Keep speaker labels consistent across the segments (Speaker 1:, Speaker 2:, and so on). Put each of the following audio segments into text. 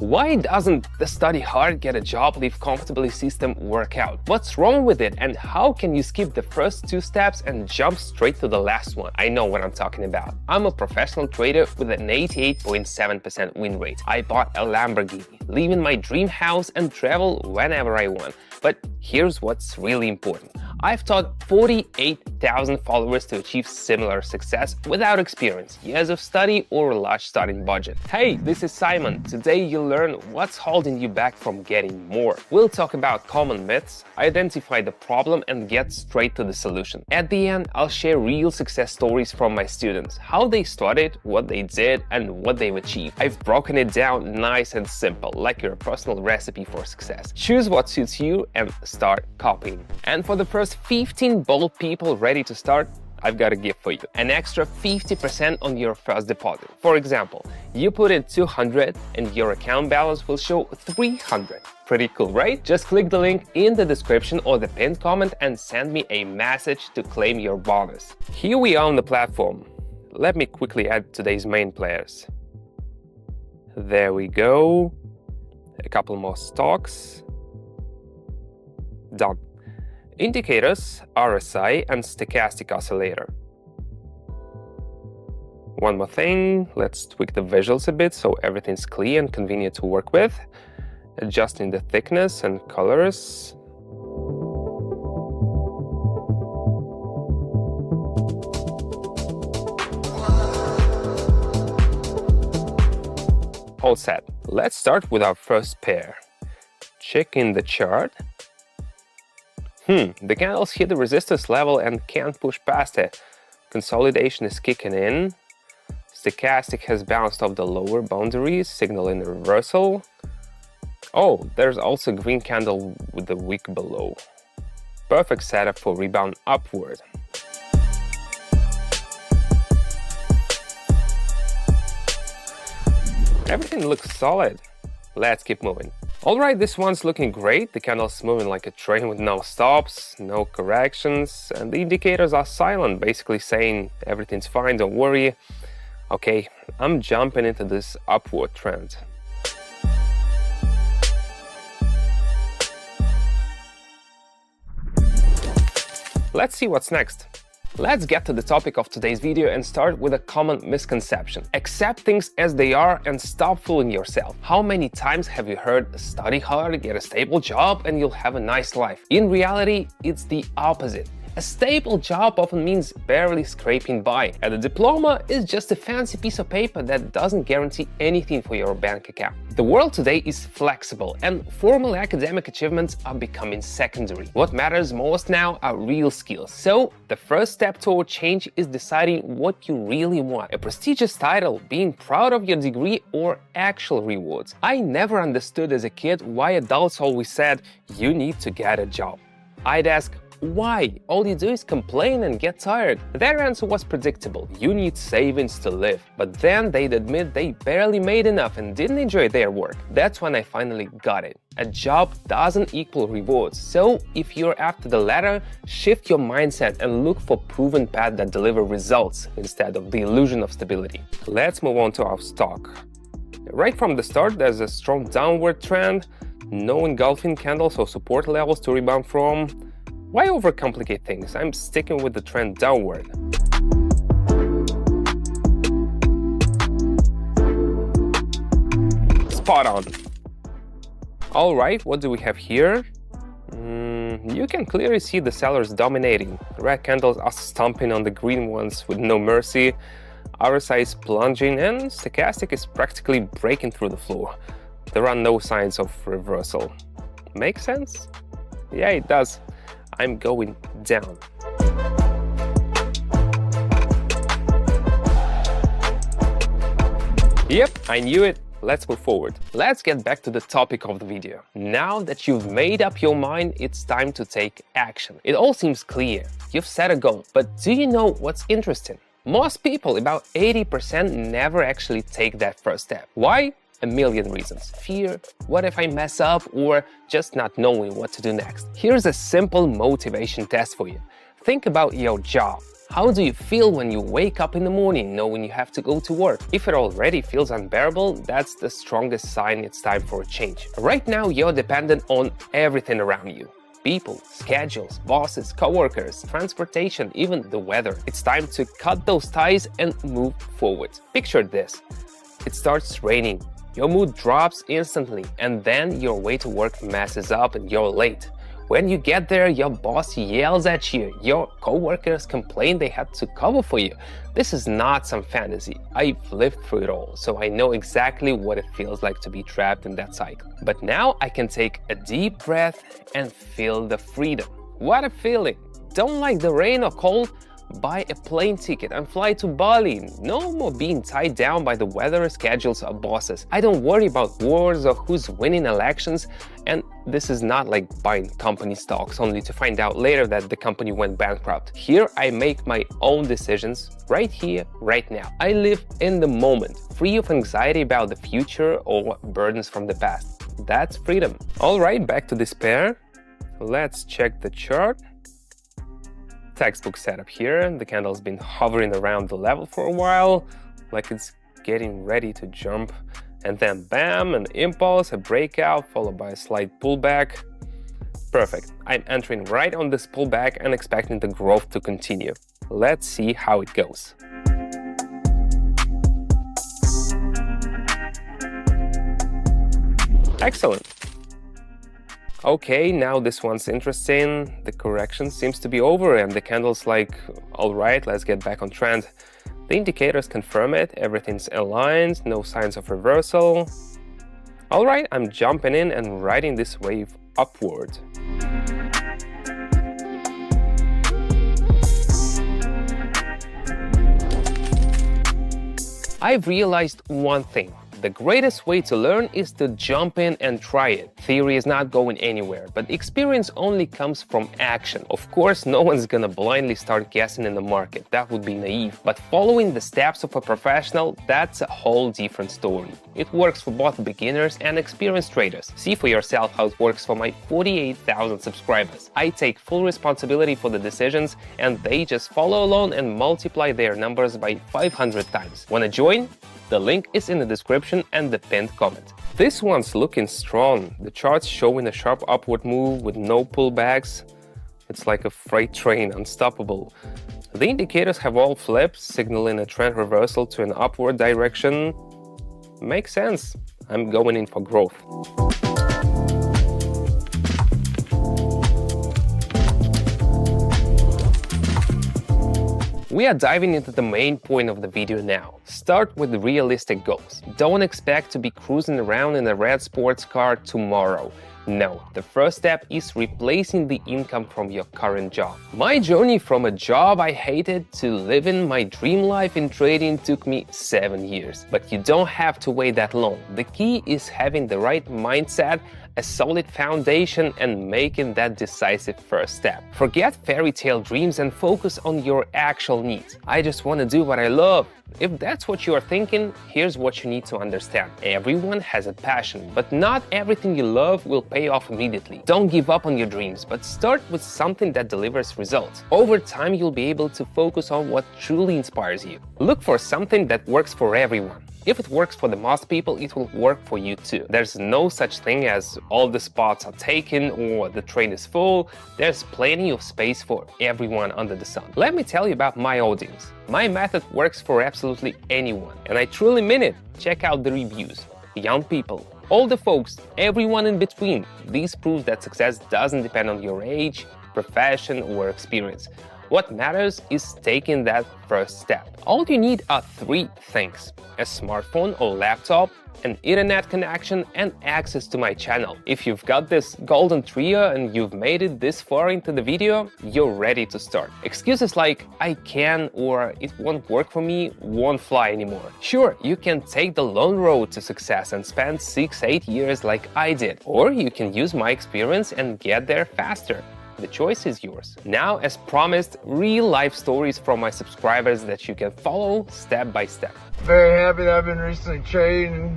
Speaker 1: Why doesn't the study hard, get a job, live comfortably system work out? What's wrong with it, and how can you skip the first 2 steps and jump straight to the last one? I know what I'm talking about. I'm a professional trader with an 88.7% win rate. I bought a Lamborghini, live in my dream house and travel whenever I want. But here's what's really important. I've taught 48,000 followers to achieve similar success without experience, years of study, or a large starting budget. Hey, this is Simon. Today you'll learn what's holding you back from getting more. We'll talk about common myths, identify the problem, and get straight to the solution. At the end, I'll share real success stories from my students, how they started, what they did, and what they've achieved. I've broken it down nice and simple, like your personal recipe for success. Choose what suits you and start copying. And for the first 15 bold people ready to start, I've got a gift for you. An extra 50% on your first deposit. For example, you put in 200 and your account balance will show 300. Pretty cool, right? Just click the link in the description or the pinned comment and send me a message to claim your bonus. Here we are on the platform. Let me quickly add today's main players. There we go. A couple more stocks. Done. Indicators, RSI and stochastic oscillator. One more thing, let's tweak the visuals a bit so everything's clear and convenient to work with. Adjusting the thickness and colors. All set. Let's start with our first pair. Check in the chart. The candles hit the resistance level and can't push past it. Consolidation is kicking in. Stochastic has bounced off the lower boundaries, signaling a reversal. Oh, there's also a green candle with the wick below. Perfect setup for rebound upward. Everything looks solid. Let's keep moving. Alright, this one's looking great. The candle's moving like a train with no stops, no corrections, and the indicators are silent, basically saying everything's fine, don't worry. Okay, I'm jumping into this upward trend. Let's see what's next. Let's get to the topic of today's video and start with a common misconception. Accept things as they are and stop fooling yourself. How many times have you heard study hard, get a stable job, and you'll have a nice life? In reality, it's the opposite. A stable job often means barely scraping by, and a diploma is just a fancy piece of paper that doesn't guarantee anything for your bank account. The world today is flexible, and formal academic achievements are becoming secondary. What matters most now are real skills. So, the first step toward change is deciding what you really want. A prestigious title, being proud of your degree, or actual rewards. I never understood as a kid why adults always said, "You need to get a job." I'd ask, why? All you do is complain and get tired. Their answer was predictable. You need savings to live. But then they'd admit they barely made enough and didn't enjoy their work. That's when I finally got it. A job doesn't equal rewards. So if you're after the latter, shift your mindset and look for proven paths that deliver results instead of the illusion of stability. Let's move on to our stock. Right from the start, there's a strong downward trend. No engulfing candles or support levels to rebound from. Why overcomplicate things? I'm sticking with the trend downward. Spot on. Alright, what do we have here? You can clearly see the sellers dominating. Red candles are stomping on the green ones with no mercy. RSI is plunging and stochastic is practically breaking through the floor. There are no signs of reversal. Make sense? Yeah, it does. I'm going down. Yep, I knew it. Let's move forward. Let's get back to the topic of the video. Now that you've made up your mind, it's time to take action. It all seems clear. You've set a goal, but do you know what's interesting? Most people, about 80%, never actually take that first step. Why? A million reasons. Fear, what if I mess up, or just not knowing what to do next. Here's a simple motivation test for you. Think about your job. How do you feel when you wake up in the morning knowing you have to go to work? If it already feels unbearable, that's the strongest sign it's time for a change. Right now, you're dependent on everything around you. People, schedules, bosses, coworkers, transportation, even the weather. It's time to cut those ties and move forward. Picture this. It starts raining. Your mood drops instantly, and then your way to work messes up and you're late. When you get there, your boss yells at you, your coworkers complain they had to cover for you. This is not some fantasy. I've lived through it all, so I know exactly what it feels like to be trapped in that cycle. But now I can take a deep breath and feel the freedom. What a feeling! Don't like the rain or cold? Buy a plane ticket and fly to Bali. No more being tied down by the weather, schedules, or bosses. I don't worry about wars or who's winning elections. And this is not like buying company stocks only to find out later that the company went bankrupt. Here I make my own decisions right here, right now. I live in the moment, free of anxiety about the future or burdens from the past. That's freedom. All right, back to despair. Let's check the chart. Textbook setup here. The candle's been hovering around the level for a while, like it's getting ready to jump. And then bam, an impulse, a breakout, followed by a slight pullback. Perfect. I'm entering right on this pullback and expecting the growth to continue. Let's see how it goes. Excellent. Okay, now this one's interesting. The correction seems to be over and the candle's like, all right, let's get back on trend. The indicators confirm it, everything's aligned, no signs of reversal. All right, I'm jumping in and riding this wave upward. I've realized one thing. The greatest way to learn is to jump in and try it. Theory is not going anywhere, but experience only comes from action. Of course, no one's gonna blindly start guessing in the market. That would be naive. But following the steps of a professional, that's a whole different story. It works for both beginners and experienced traders. See for yourself how it works for my 48,000 subscribers. I take full responsibility for the decisions, and they just follow along and multiply their numbers by 500 times. Wanna join? The link is in the description and the pinned comment. This one's looking strong. The chart's showing a sharp upward move with no pullbacks. It's like a freight train, unstoppable. The indicators have all flipped, signaling a trend reversal to an upward direction. Makes sense. I'm going in for growth. We are diving into the main point of the video now. Start with realistic goals. Don't expect to be cruising around in a red sports car tomorrow. No, the first step is replacing the income from your current job. My journey from a job I hated to living my dream life in trading took me 7 years. But you don't have to wait that long. The key is having the right mindset, a solid foundation, and making that decisive first step. Forget fairy tale dreams and focus on your actual needs. I just want to do what I love. If that's what you are thinking, here's what you need to understand. Everyone has a passion, but not everything you love will pay off immediately. Don't give up on your dreams, but start with something that delivers results. Over time, you'll be able to focus on what truly inspires you. Look for something that works for everyone. If it works for the most people, it will work for you too. There's no such thing as all the spots are taken or the train is full. There's plenty of space for everyone under the sun. Let me tell you about my audience. My method works for absolutely anyone, and I truly mean it. Check out the reviews. Young people, older folks, everyone in between. This proves that success doesn't depend on your age, profession, or experience. What matters is taking that first step. All you need are 3 things: a smartphone or laptop, an internet connection, and access to my channel. If you've got this golden trio and you've made it this far into the video, you're ready to start. Excuses like "I can" or "it won't work for me" won't fly anymore. Sure, you can take the long road to success and spend 6-8 years like I did, or you can use my experience and get there faster. The choice is yours. Now, as promised, real-life stories from my subscribers that you can follow step by step.
Speaker 2: Very happy that I've been recently trading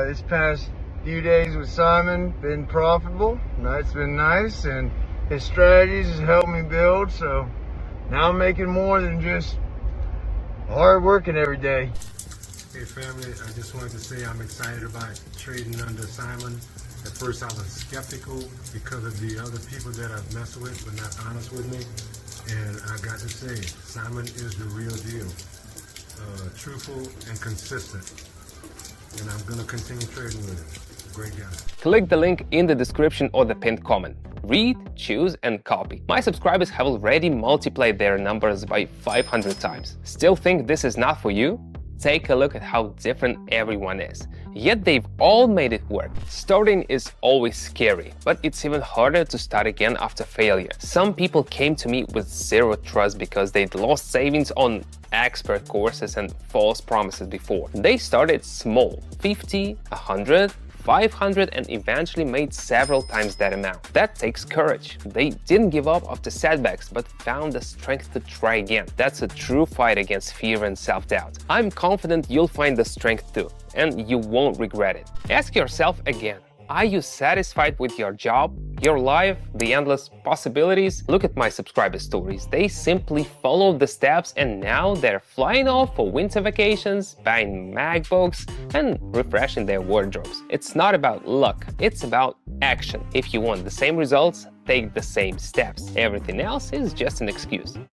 Speaker 2: this past few days with Simon. Been profitable. It's been nice, and his strategies has helped me build, so Now I'm making more than just hard working every day.
Speaker 3: Hey family, I just wanted to say I'm excited about trading under Simon. At first I was skeptical because of the other people that I've messed with but not honest with me. And I got to say, Simon is the real deal. Truthful and consistent. And I'm going to continue trading with him. Great guy.
Speaker 1: Click the link in the description or the pinned comment. Read, choose, and copy. My subscribers have already multiplied their numbers by 500 times. Still think this is not for you? Take a look at how different everyone is. Yet they've all made it work. Starting is always scary, but it's even harder to start again after failure. Some people came to me with zero trust because they'd lost savings on expert courses and false promises before. They started small, 50, 100, 500, and eventually made several times that amount. That takes courage. They didn't give up after setbacks, but found the strength to try again. That's a true fight against fear and self-doubt. I'm confident you'll find the strength too, and you won't regret it. Ask yourself again, are you satisfied with your job, your life, the endless possibilities? Look at my subscriber stories. They simply followed the steps and now they're flying off for winter vacations, buying MacBooks, and refreshing their wardrobes. It's not about luck, it's about action. If you want the same results, take the same steps. Everything else is just an excuse.